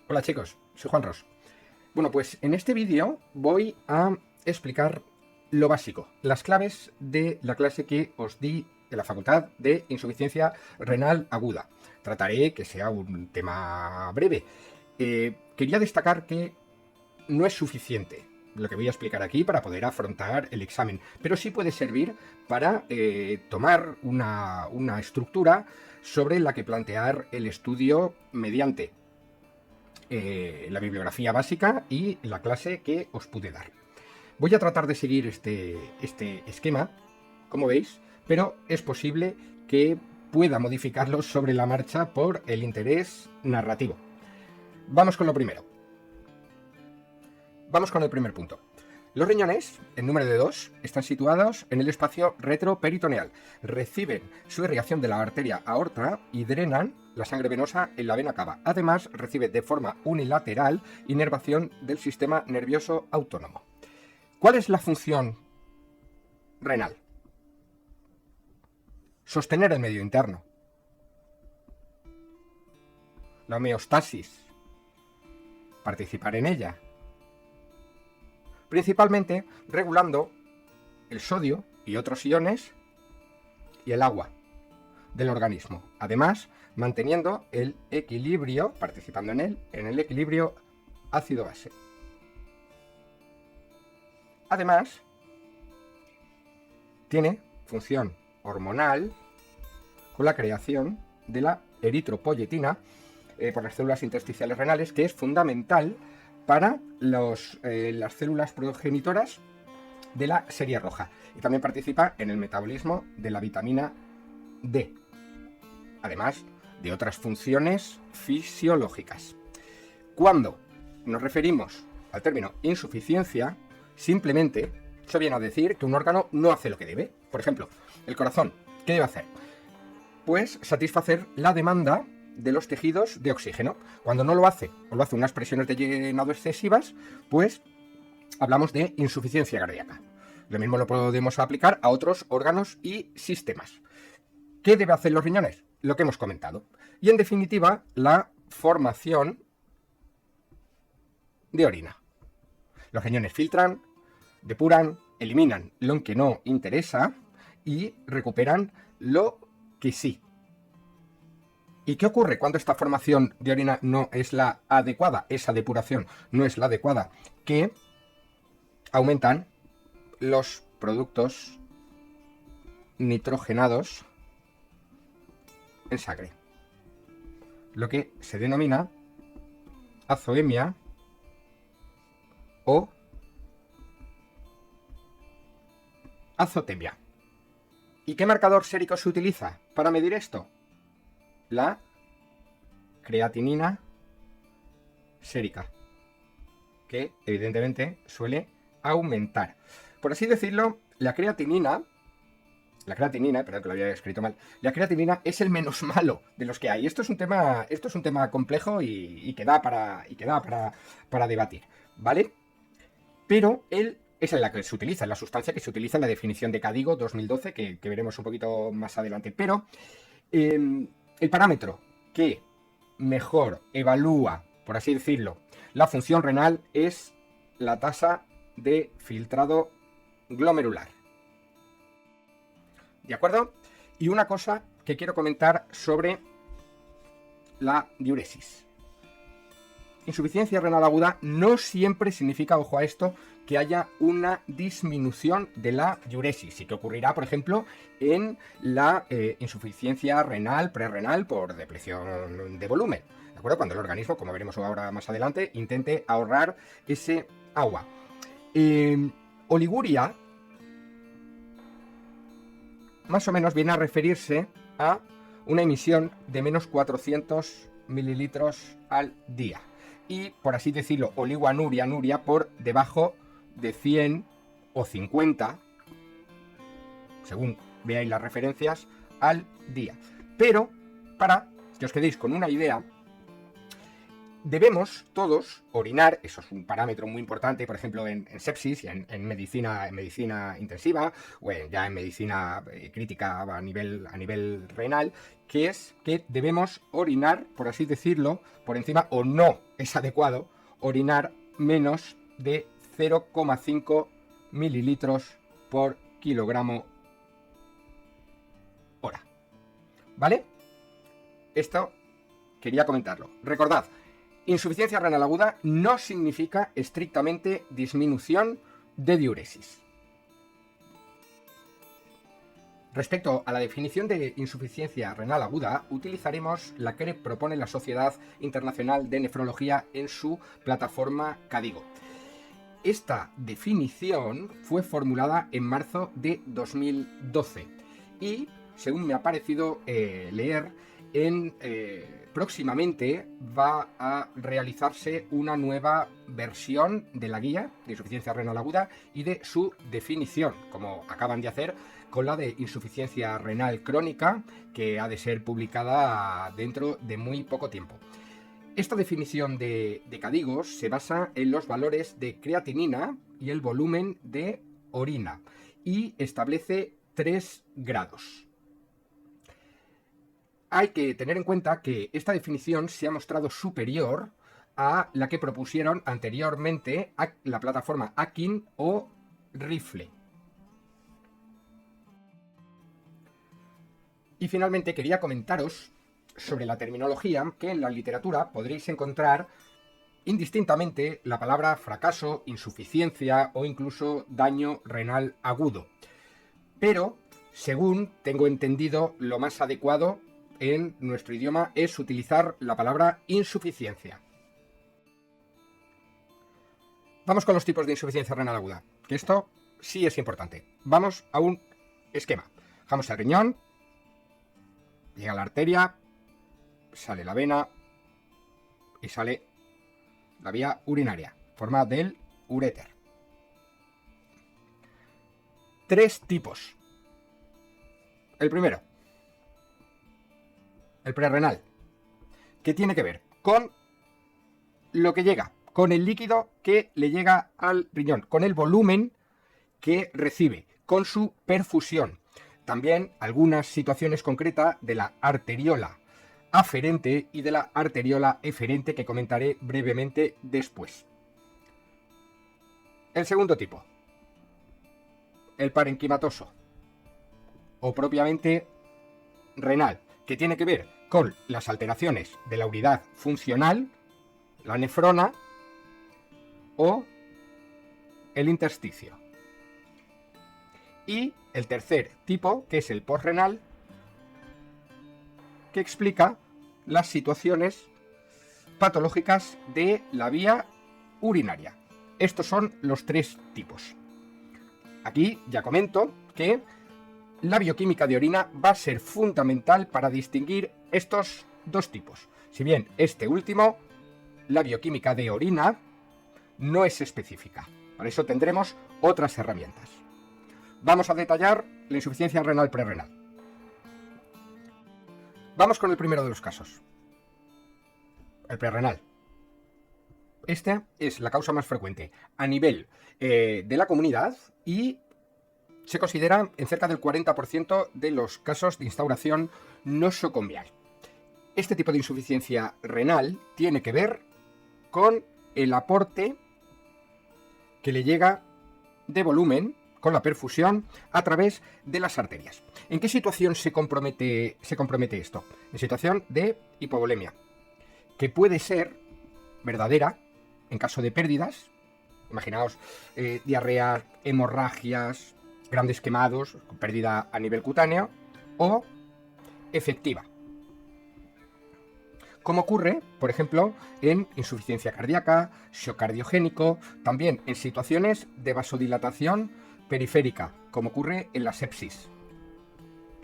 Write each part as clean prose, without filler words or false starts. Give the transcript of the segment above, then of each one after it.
Hola chicos, soy Juan Ros. Bueno, pues en este vídeo voy a explicar lo básico, las claves de la clase que os di de la Facultad de Insuficiencia Renal Aguda. Trataré que sea un tema breve. Quería destacar que no es suficiente lo que voy a explicar aquí para poder afrontar el examen, pero sí puede servir para tomar una estructura sobre la que plantear el estudio mediante la bibliografía básica y la clase que os pude dar. Voy a tratar de seguir este esquema, como veis, pero es posible que pueda modificarlo sobre la marcha por el interés narrativo. Vamos con lo primero. Vamos con el primer punto. Los riñones, en número de 2, están situados en el espacio retroperitoneal. Reciben su irrigación de la arteria aorta y drenan la sangre venosa en la vena cava. Además, recibe de forma unilateral inervación del sistema nervioso autónomo. ¿Cuál es la función renal? Sostener el medio interno. La homeostasis. Participar en ella. Principalmente regulando el sodio y otros iones y el agua del organismo. Además, manteniendo el equilibrio, participando en el equilibrio ácido-base. Además, tiene función hormonal con la creación de la eritropoyetina por las células intersticiales renales, que es fundamental para las células progenitoras de la serie roja. Y también participa en el metabolismo de la vitamina D, además de otras funciones fisiológicas. Cuando nos referimos al término insuficiencia, simplemente eso viene a decir que un órgano no hace lo que debe. Por ejemplo, el corazón, ¿qué debe hacer? Pues satisfacer la demanda de los tejidos de oxígeno. Cuando no lo hace, o lo hace unas presiones de llenado excesivas, pues hablamos de insuficiencia cardíaca. Lo mismo lo podemos aplicar a otros órganos y sistemas. ¿Qué debe hacer los riñones? Lo que hemos comentado. Y en definitiva, la formación de orina. Los riñones filtran, depuran, eliminan lo que no interesa y recuperan lo que sí. ¿Y qué ocurre cuando esta formación de orina no es la adecuada? Esa depuración no es la adecuada. Que aumentan los productos nitrogenados en sangre. Lo que se denomina azoemia o azotemia. ¿Y qué marcador sérico se utiliza para medir esto? La creatinina sérica, que evidentemente suele aumentar. Por así decirlo, la creatinina, perdón que lo había escrito mal, la creatinina es el menos malo de los que hay. Esto es un tema complejo y que da para debatir, ¿vale? Pero es la que se utiliza, es la sustancia que se utiliza en la definición de Cadigo 2012, que veremos un poquito más adelante. Pero el parámetro que mejor evalúa, por así decirlo, la función renal es la tasa de filtrado glomerular. ¿De acuerdo? Y una cosa que quiero comentar sobre la diuresis. Insuficiencia renal aguda no siempre significa, ojo a esto, que haya una disminución de la diuresis. Sí que ocurrirá, por ejemplo, en la insuficiencia renal, prerrenal por depleción de volumen. ¿De acuerdo? Cuando el organismo, como veremos ahora más adelante, intente ahorrar ese agua. Oliguria más o menos viene a referirse a una emisión de menos 400 mililitros al día. Y, por así decirlo, oliguanuria por debajo de 100 o 50, según veáis las referencias, al día. Pero, para que os quedéis con una idea, Debemos todos orinar, eso es un parámetro muy importante, por ejemplo, en sepsis y en medicina intensiva o ya en medicina crítica a nivel renal, que es que debemos orinar, por así decirlo, por encima, o no es adecuado orinar menos de 0,5 mililitros por kilogramo hora. ¿Vale? Esto quería comentarlo. Recordad, insuficiencia renal aguda no significa estrictamente disminución de diuresis. Respecto a la definición de insuficiencia renal aguda, utilizaremos la que propone la Sociedad Internacional de Nefrología en su plataforma KDIGO. Esta definición fue formulada en marzo de 2012 y, según me ha parecido leer, próximamente va a realizarse una nueva versión de la guía de insuficiencia renal aguda y de su definición, como acaban de hacer con la de insuficiencia renal crónica, que ha de ser publicada dentro de muy poco tiempo. Esta definición de KDIGO se basa en los valores de creatinina y el volumen de orina y establece 3 grados. Hay que tener en cuenta que esta definición se ha mostrado superior a la que propusieron anteriormente a la plataforma Akin o Rifle. Y finalmente quería comentaros sobre la terminología, que en la literatura podréis encontrar indistintamente la palabra fracaso, insuficiencia o incluso daño renal agudo. Pero, según tengo entendido, lo más adecuado en nuestro idioma es utilizar la palabra insuficiencia. Vamos con los tipos de insuficiencia renal aguda, que esto sí es importante. Vamos a un esquema. Bajamos al riñón, llega la arteria, sale la vena y sale la vía urinaria, forma del uréter. 3 tipos. El primero, el prerrenal, que tiene que ver con lo que llega, con el líquido que le llega al riñón, con el volumen que recibe, con su perfusión. También algunas situaciones concretas de la arteriola aferente y de la arteriola eferente, que comentaré brevemente después. El segundo tipo, el parenquimatoso, o propiamente renal, que tiene que ver con las alteraciones de la unidad funcional, la nefrona o el intersticio. Y el tercer tipo, que es el posrenal, que explica las situaciones patológicas de la vía urinaria. Estos son los 3 tipos. Aquí ya comento que la bioquímica de orina va a ser fundamental para distinguir estos 2 tipos. Si bien este último, la bioquímica de orina, no es específica. Para eso tendremos otras herramientas. Vamos a detallar la insuficiencia renal prerrenal. Vamos con el primero de los casos. El prerrenal. Esta es la causa más frecuente a nivel de la comunidad y se considera en cerca del 40% de los casos de instauración nosocomial. Este tipo de insuficiencia renal tiene que ver con el aporte que le llega de volumen con la perfusión a través de las arterias. ¿En qué situación se compromete esto? En situación de hipovolemia, que puede ser verdadera en caso de pérdidas. Imaginaos diarrea, hemorragias, grandes quemados, pérdida a nivel cutáneo, o efectiva, como ocurre, por ejemplo, en insuficiencia cardíaca, shock cardiogénico, también en situaciones de vasodilatación periférica, como ocurre en la sepsis.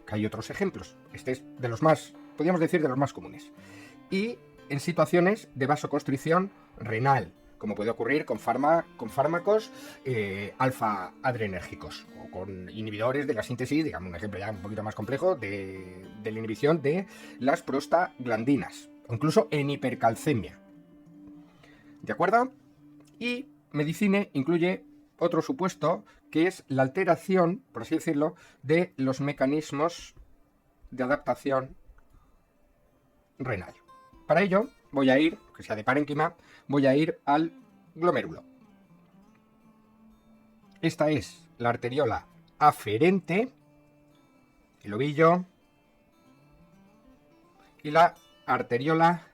Que hay otros ejemplos. Este es de los más, podríamos decir, de los más comunes. Y en situaciones de vasoconstricción renal, como puede ocurrir con fármacos alfa-adrenérgicos o con inhibidores de la síntesis, digamos un ejemplo ya un poquito más complejo, de la inhibición de las prostaglandinas, o incluso en hipercalcemia. ¿De acuerdo? Y Medicine incluye otro supuesto, que es la alteración, por así decirlo, de los mecanismos de adaptación renal. Para ello voy a ir, que sea de parénquima, voy a ir al glomérulo. Esta es la arteriola aferente, el ovillo, y la arteriola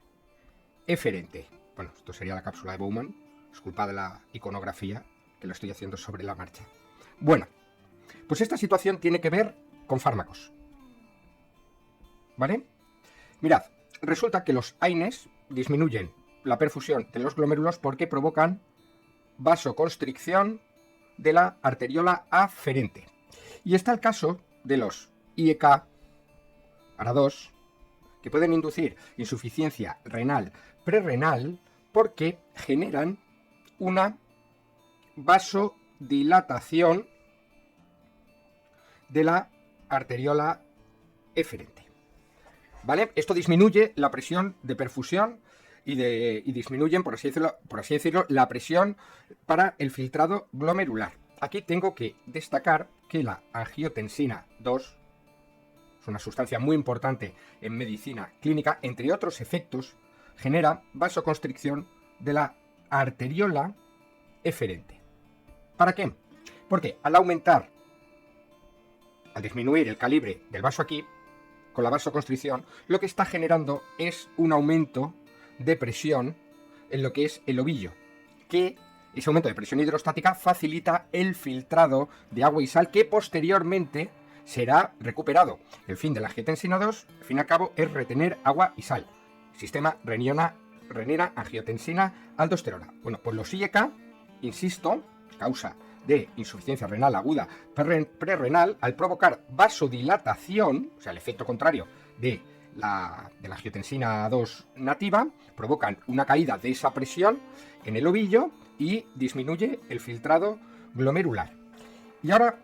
eferente. Bueno, esto sería la cápsula de Bowman. Disculpad de la iconografía, que lo estoy haciendo sobre la marcha. Bueno, pues esta situación tiene que ver con fármacos. ¿Vale? Mirad, resulta que los AINES disminuyen la perfusión de los glomérulos porque provocan vasoconstricción de la arteriola aferente. Y está el caso de los IEK, ARA2, que pueden inducir insuficiencia renal prerrenal porque generan una vasodilatación de la arteriola eferente. ¿Vale? Esto disminuye la presión de perfusión y disminuyen, por así decirlo, la presión para el filtrado glomerular. Aquí tengo que destacar que la angiotensina 2 es una sustancia muy importante en medicina clínica, entre otros efectos, genera vasoconstricción de la arteriola eferente. ¿Para qué? Porque al disminuir el calibre del vaso aquí, con la vasoconstricción, lo que está generando es un aumento de presión en lo que es el ovillo, que ese aumento de presión hidrostática facilita el filtrado de agua y sal que posteriormente será recuperado. El fin de la angiotensina 2, al fin y al cabo, es retener agua y sal. Sistema renina, angiotensina, aldosterona. Bueno, pues los IEK, insisto, causa de insuficiencia renal aguda prerrenal, al provocar vasodilatación, o sea, el efecto contrario de la angiotensina 2 nativa, provocan una caída de esa presión en el ovillo y disminuye el filtrado glomerular. Y ahora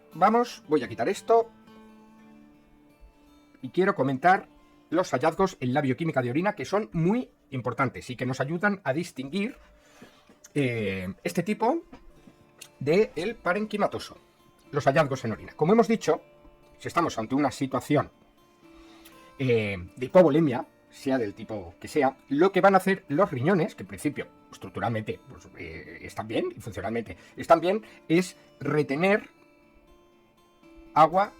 voy a quitar esto y quiero comentar los hallazgos en la bioquímica de orina, que son muy importantes y que nos ayudan a distinguir este tipo del parenquimatoso, los hallazgos en orina. Como hemos dicho, si estamos ante una situación de hipovolemia, sea del tipo que sea, lo que van a hacer los riñones, que en principio estructuralmente pues, están bien y funcionalmente están bien, es retener agua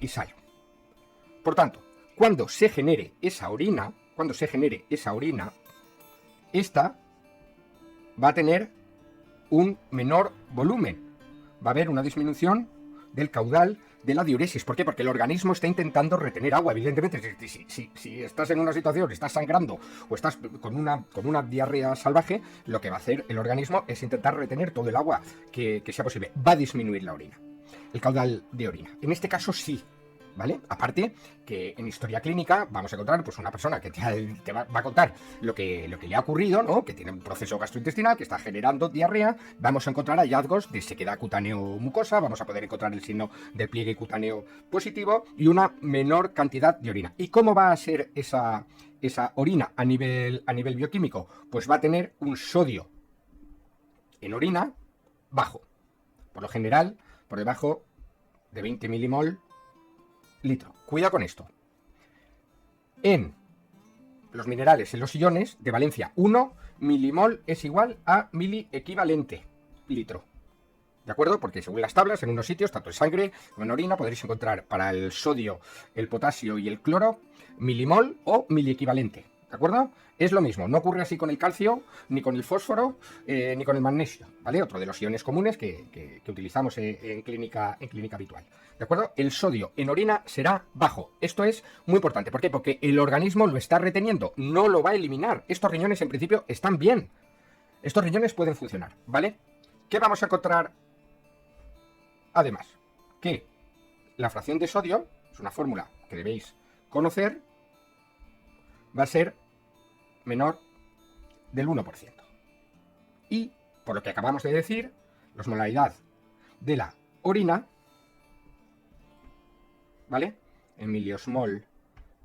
y sal. Por tanto, cuando se genere esa orina, esta va a tener un menor volumen. Va a haber una disminución del caudal de la diuresis. ¿Por qué? Porque el organismo está intentando retener agua. Evidentemente, si estás en una situación, estás sangrando o estás con una diarrea salvaje, lo que va a hacer el organismo es intentar retener todo el agua que sea posible. Va a disminuir la orina, el caudal de orina. En este caso sí, ¿vale? Aparte que en historia clínica vamos a encontrar pues una persona que te va a contar lo que le ha ocurrido, ¿no? Que tiene un proceso gastrointestinal que está generando diarrea. Vamos a encontrar hallazgos de sequedad cutáneo mucosa, vamos a poder encontrar el signo del pliegue cutáneo positivo y una menor cantidad de orina. ¿Y cómo va a ser esa orina a nivel bioquímico? Pues va a tener un sodio en orina bajo, por lo general por debajo de 20 milimol litro. Cuidado con esto. En los minerales, en los iones de valencia 1 milimol es igual a miliequivalente litro. ¿De acuerdo? Porque según las tablas, en unos sitios, tanto en sangre como en orina, podréis encontrar para el sodio, el potasio y el cloro milimol o miliequivalente. ¿De acuerdo? Es lo mismo, no ocurre así con el calcio, ni con el fósforo, ni con el magnesio, ¿vale? Otro de los iones comunes que utilizamos en clínica habitual. ¿De acuerdo? El sodio en orina será bajo. Esto es muy importante. ¿Por qué? Porque el organismo lo está reteniendo, no lo va a eliminar. Estos riñones en principio están bien. Estos riñones pueden funcionar, ¿vale? ¿Qué vamos a encontrar? Además, que la fracción de sodio, es una fórmula que debéis conocer, va a ser menor del 1%. Y, por lo que acabamos de decir, la osmolaridad de la orina, ¿vale? En miliosmol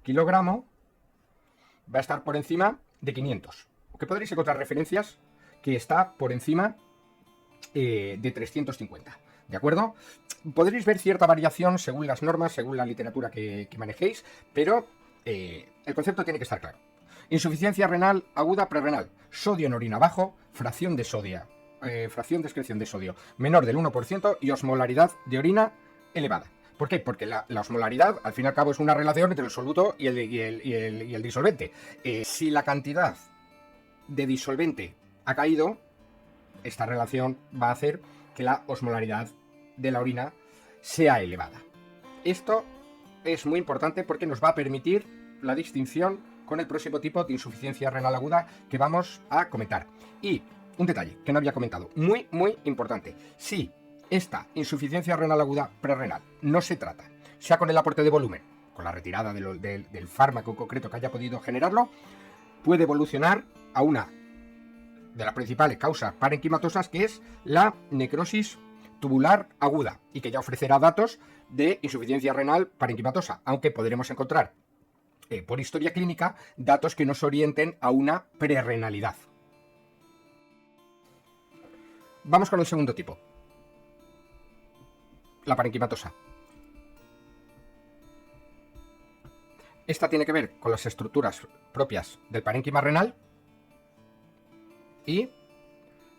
kilogramo, va a estar por encima de 500. que podréis encontrar referencias que está por encima de 350, ¿de acuerdo? Podréis ver cierta variación según las normas, según la literatura que manejéis, pero el concepto tiene que estar claro. Insuficiencia renal aguda prerrenal, sodio en orina bajo, fracción de sodio, fracción de excreción de sodio menor del 1% y osmolaridad de orina elevada. ¿Por qué? Porque la osmolaridad, al fin y al cabo, es una relación entre el soluto y el disolvente. Si la cantidad de disolvente ha caído, esta relación va a hacer que la osmolaridad de la orina sea elevada. Esto es muy importante porque nos va a permitir la distinción con el próximo tipo de insuficiencia renal aguda que vamos a comentar. Y un detalle que no había comentado, muy importante. Si esta insuficiencia renal aguda prerrenal no se trata, sea con el aporte de volumen, con la retirada del fármaco concreto que haya podido generarlo, puede evolucionar a una de las principales causas parenquimatosas, que es la necrosis tubular aguda, y que ya ofrecerá datos de insuficiencia renal parenquimatosa, aunque podremos encontrar por historia clínica datos que nos orienten a una prerrenalidad. Vamos con el segundo tipo, la parenquimatosa. Esta tiene que ver con las estructuras propias del parénquima renal y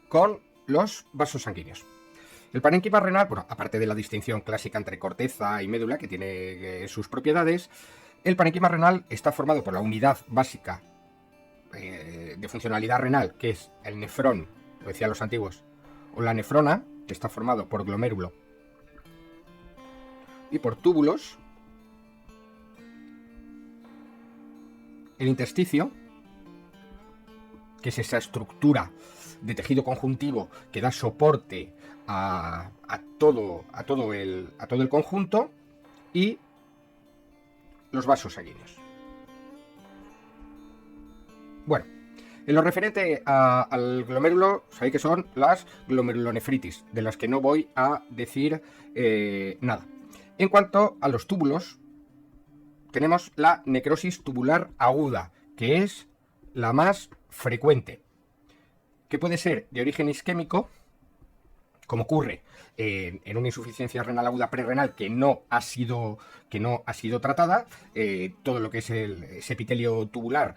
con los vasos sanguíneos. El parénquima renal, bueno, aparte de la distinción clásica entre corteza y médula, que tiene sus propiedades, el parénquima renal está formado por la unidad básica de funcionalidad renal, que es el nefrón, lo decían los antiguos, o la nefrona, que está formado por glomérulo y por túbulos, el intersticio, que es esa estructura de tejido conjuntivo que da soporte a todo el conjunto, y los vasos sanguíneos. Bueno, en lo referente al glomérulo, sabéis que son las glomerulonefritis, de las que no voy a decir nada. En cuanto a los túbulos, tenemos la necrosis tubular aguda, que es la más frecuente, que puede ser de origen isquémico, como ocurre en una insuficiencia renal aguda prerrenal que no ha sido tratada. Todo lo que es ese epitelio tubular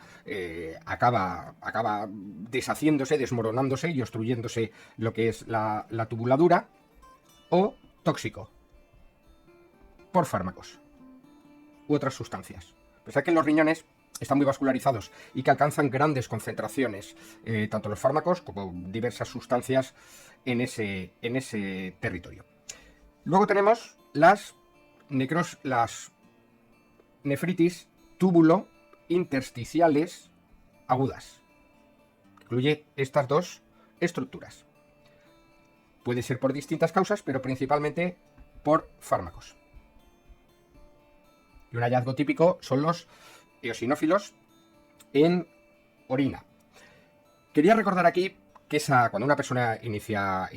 acaba deshaciéndose, desmoronándose y obstruyéndose lo que es la tubuladura, o tóxico, por fármacos u otras sustancias. Pensad que los riñones están muy vascularizados y que alcanzan grandes concentraciones, tanto los fármacos como diversas sustancias en ese territorio. Luego tenemos las nefritis túbulo intersticiales agudas. Incluye estas dos estructuras. Puede ser por distintas causas, pero principalmente por fármacos. Y un hallazgo típico son los eosinófilos en orina. Quería recordar aquí que cuando una persona inicia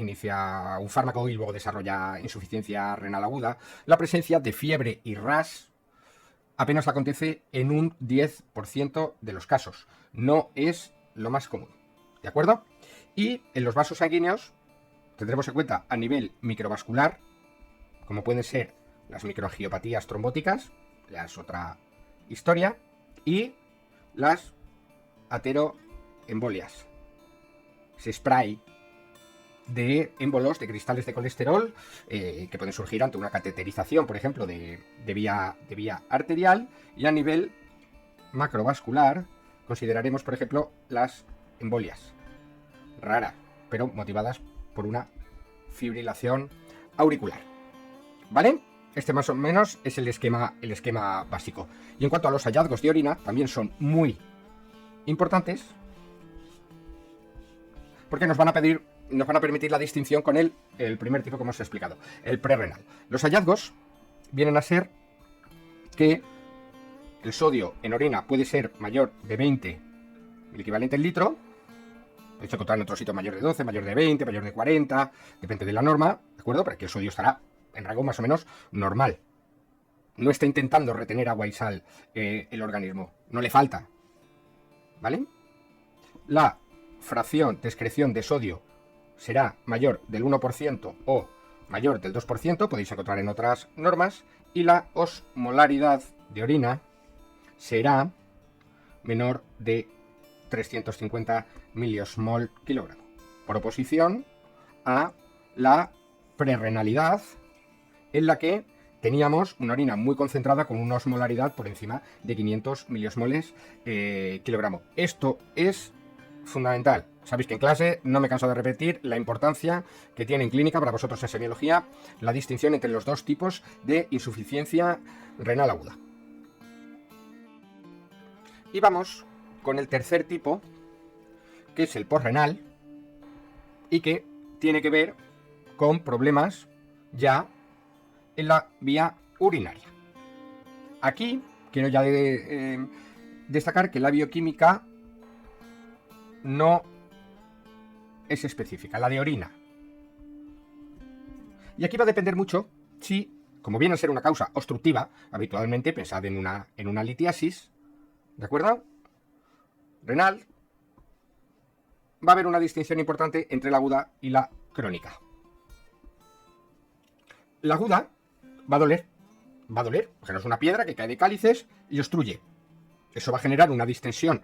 un fármaco y luego desarrolla insuficiencia renal aguda, la presencia de fiebre y ras apenas acontece en un 10% de los casos. No es lo más común, ¿de acuerdo? Y en los vasos sanguíneos tendremos en cuenta a nivel microvascular, como pueden ser las microangiopatías trombóticas, ya es otra historia, y las ateroembolias, ese spray de émbolos, de cristales de colesterol que pueden surgir ante una cateterización, por ejemplo, de vía arterial. Y a nivel macrovascular consideraremos, por ejemplo, las embolias, raras, pero motivadas por una fibrilación auricular. ¿Vale? Este más o menos es el esquema básico. Y en cuanto a los hallazgos de orina, también son muy importantes, porque nos van a permitir la distinción con el primer tipo que hemos explicado, el prerrenal. Los hallazgos vienen a ser que el sodio en orina puede ser mayor de 20, el equivalente en litro. De hecho, encontrar en otro sitio mayor de 12, mayor de 20, mayor de 40, depende de la norma, ¿de acuerdo? Pero que el sodio estará en rango más o menos normal. No está intentando retener agua y sal el organismo, no le falta, ¿vale? la fracción de excreción de sodio será mayor del 1% o mayor del 2%, podéis encontrar en otras normas, y la osmolaridad de orina será menor de 350 miliosmol kilogramo, por oposición a la prerrenalidad, en la que teníamos una orina muy concentrada con una osmolaridad por encima de 500 miliosmoles kilogramo. Esto es fundamental. Sabéis que en clase no me canso de repetir la importancia que tiene en clínica para vosotros en semiología la distinción entre los dos tipos de insuficiencia renal aguda. Y vamos con el tercer tipo, que es el posrenal, y que tiene que ver con problemas ya en la vía urinaria. Aquí quiero ya destacar que la bioquímica no es específica, la de orina. Y aquí va a depender mucho si, como viene a ser una causa obstructiva, habitualmente pensad en una litiasis, ¿de acuerdo? Renal, va a haber una distinción importante entre la aguda y la crónica. La aguda va a doler, porque no es una piedra que cae de cálices y obstruye. Eso va a generar una distensión,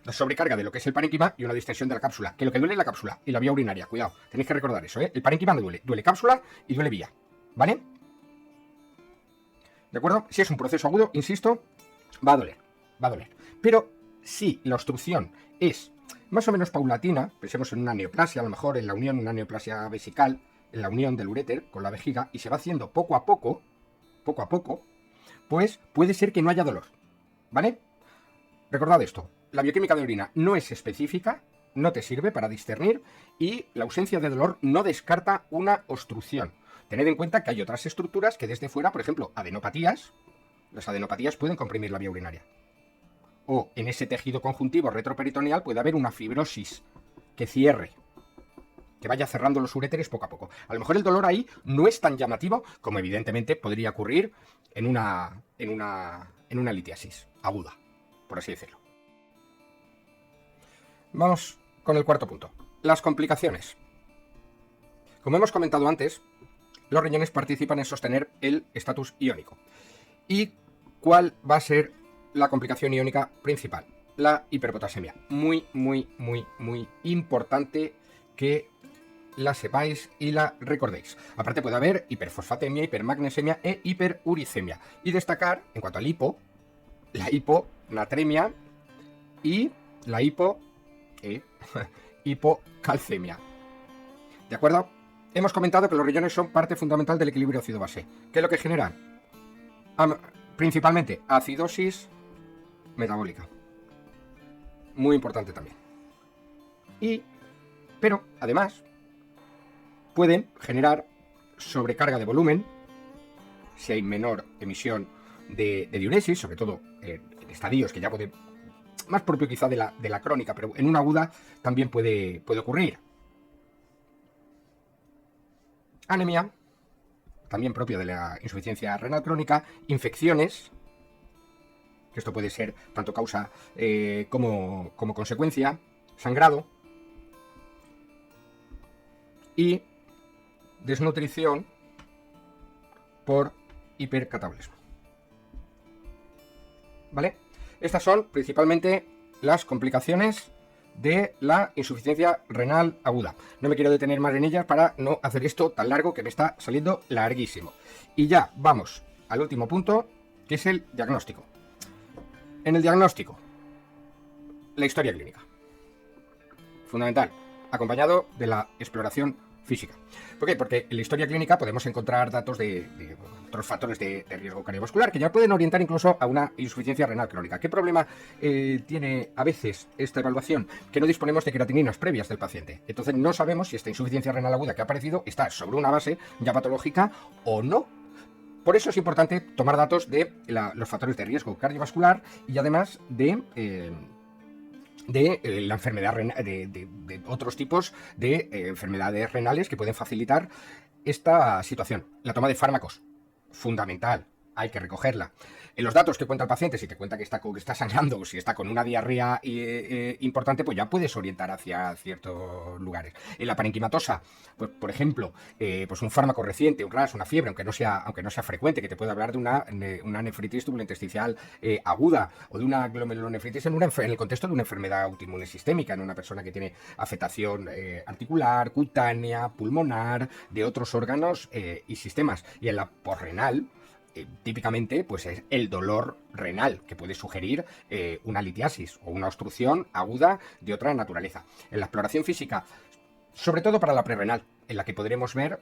la sobrecarga de lo que es el parénquima y una distensión de la cápsula, que lo que duele es la cápsula y la vía urinaria. Cuidado, tenéis que recordar eso, ¿eh? El parénquima no duele cápsula y duele vía, ¿vale? ¿De acuerdo? Si es un proceso agudo, insisto, va a doler. Pero si la obstrucción es más o menos paulatina, pensemos en una neoplasia, a lo mejor en la unión, una neoplasia vesical, en la unión del uréter con la vejiga, y se va haciendo poco a poco, pues puede ser que no haya dolor, ¿vale? Recordad esto, la bioquímica de orina no es específica, no te sirve para discernir, y la ausencia de dolor no descarta una obstrucción. Tened en cuenta que hay otras estructuras que desde fuera, por ejemplo, adenopatías, las adenopatías pueden comprimir la vía urinaria. O en ese tejido conjuntivo retroperitoneal puede haber una fibrosis que cierre, que vaya cerrando los uréteres poco a poco. A lo mejor el dolor ahí no es tan llamativo como evidentemente podría ocurrir en una litiasis aguda, por así decirlo. Vamos con el cuarto punto, las complicaciones. Como hemos comentado antes, los riñones participan en sostener el estatus iónico. ¿Y cuál va a ser la complicación iónica principal? La hiperpotasemia. Muy importante que la sepáis y la recordéis. Aparte puede haber hiperfosfatemia, hipermagnesemia e hiperuricemia. Y destacar, en cuanto al la hiponatremia y la hipocalcemia. ¿De acuerdo? Hemos comentado que los riñones son parte fundamental del equilibrio ácido-base. ¿Qué es lo que generan? Principalmente acidosis metabólica. Muy importante también. Pero, además, pueden generar sobrecarga de volumen si hay menor emisión de diuresis, sobre todo en estadios que ya puede, más propio quizá de la crónica, pero en una aguda también puede ocurrir. Anemia, también propio de la insuficiencia renal crónica, infecciones, que esto puede ser tanto causa como consecuencia, sangrado, y desnutrición por hipercatabolismo. ¿Vale? Estas son principalmente las complicaciones de la insuficiencia renal aguda. No me quiero detener más en ellas para no hacer esto tan largo que me está saliendo larguísimo. Y ya vamos al último punto, que es el diagnóstico. En el diagnóstico, la historia clínica. Fundamental, acompañado de la exploración física. ¿Por qué? Porque en la historia clínica podemos encontrar datos de otros factores de riesgo cardiovascular que ya pueden orientar incluso a una insuficiencia renal crónica. ¿Qué problema tiene a veces esta evaluación? Que no disponemos de creatininas previas del paciente. Entonces no sabemos si esta insuficiencia renal aguda que ha aparecido está sobre una base ya patológica o no. Por eso es importante tomar datos de los factores de riesgo cardiovascular y además de la enfermedad de otros tipos de enfermedades renales que pueden facilitar esta situación. La toma de fármacos, fundamental. hay que recogerla. En los datos que cuenta el paciente, si te cuenta que está sangrando o si está con una diarrea importante, pues ya puedes orientar hacia ciertos lugares. En la parenquimatosa, pues por ejemplo, pues un fármaco reciente, un RAS, una fiebre, aunque no sea frecuente, que te puede hablar de una nefritis tubulointestinal aguda o de una glomerulonefritis en el contexto de una enfermedad autoinmune sistémica, en una persona que tiene afectación articular, cutánea, pulmonar, de otros órganos y sistemas. Y en la posrenal, típicamente, pues es el dolor renal, que puede sugerir una litiasis o una obstrucción aguda de otra naturaleza. En la exploración física, sobre todo para la prerrenal, en la que podremos ver,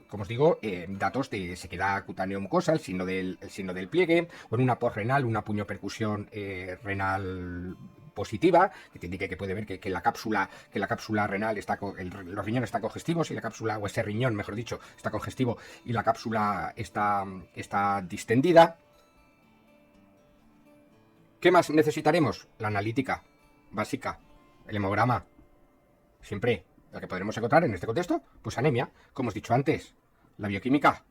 como os digo, datos de sequedad cutánea mucosa, el signo del pliegue, o en una posrenal, una puñopercusión renal positiva, que te indique que puede ver que la cápsula renal los riñones están congestivos y la cápsula, o ese riñón, mejor dicho, está congestivo y la cápsula está distendida. ¿Qué más necesitaremos? La analítica básica, el hemograma, siempre la que podremos encontrar en este contexto, pues anemia, como os he dicho antes, la bioquímica,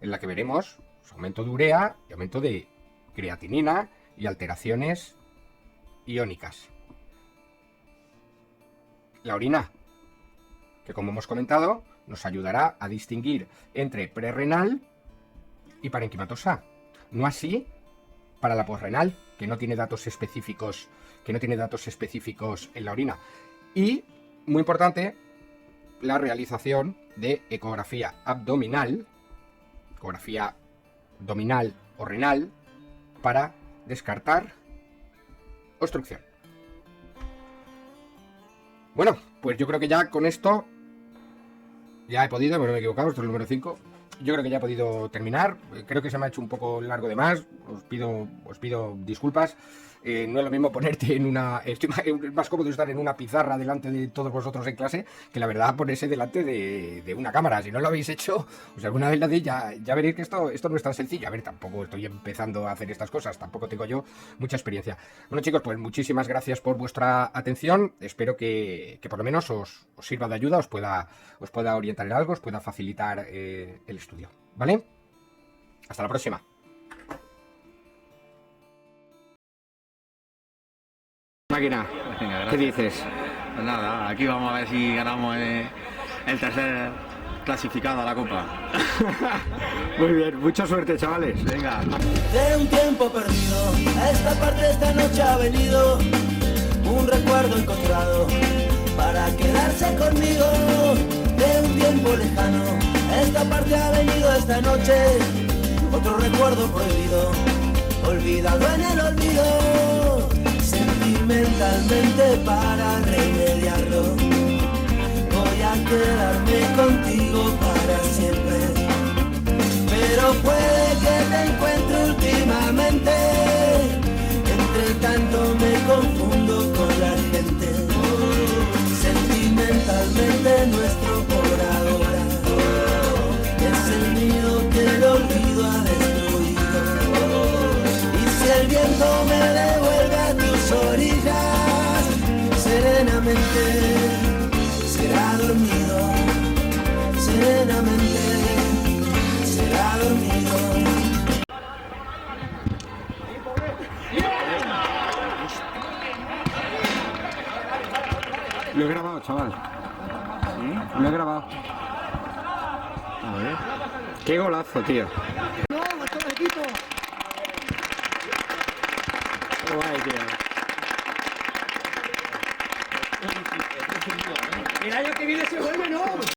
en la que veremos aumento de urea y aumento de creatinina y alteraciones iónicas. La orina, que como hemos comentado, nos ayudará a distinguir entre prerrenal y parenquimatosa. No así para la posrenal, que no tiene datos específicos en la orina. Y, muy importante, la realización de ecografía abdominal, ecografía abdominal o renal, para descartar obstrucción. Bueno, pues yo creo que ya con esto ya he podido, no me he equivocado, esto es el número 5. Yo creo que ya he podido terminar. Creo que se me ha hecho un poco largo de más. Os pido disculpas. No es lo mismo ponerte en una... Es más cómodo estar en una pizarra delante de todos vosotros en clase que la verdad ponerse delante de una cámara. Si no lo habéis hecho, o sea, alguna vez lo hacéis, ya veréis que esto no es tan sencillo. A ver, tampoco estoy empezando a hacer estas cosas. Tampoco tengo yo mucha experiencia. Bueno, chicos, pues muchísimas gracias por vuestra atención. Espero que por lo menos os sirva de ayuda, os pueda orientar en algo, os pueda facilitar el estudio. ¿Vale? Hasta la próxima. Máquina, Venga, ¿qué dices? Pues nada, aquí vamos a ver si ganamos el tercer clasificado a la Copa. Muy bien, mucha suerte, chavales. Venga. De un tiempo perdido, a esta parte esta noche ha venido un recuerdo encontrado para quedarse conmigo. De un tiempo lejano, a esta parte ha venido esta noche otro recuerdo prohibido, olvidado en el olvido. Sentimentalmente para remediarlo, voy a quedarme contigo para siempre. Pero puede que te encuentre últimamente, entre tanto me confundo con la gente. Sentimentalmente nuestro por ahora es el mío que el olvido ha destruido. Y si el viento me devuelve a tus orillas, serenamente será dormido, serenamente será dormido. Lo he grabado, chaval. ¿Sí? Lo he grabado. A ver. Qué golazo, tío. ¡No, a todo el equipo! Qué guay, tío. El año que viene se vuelve, ¿no?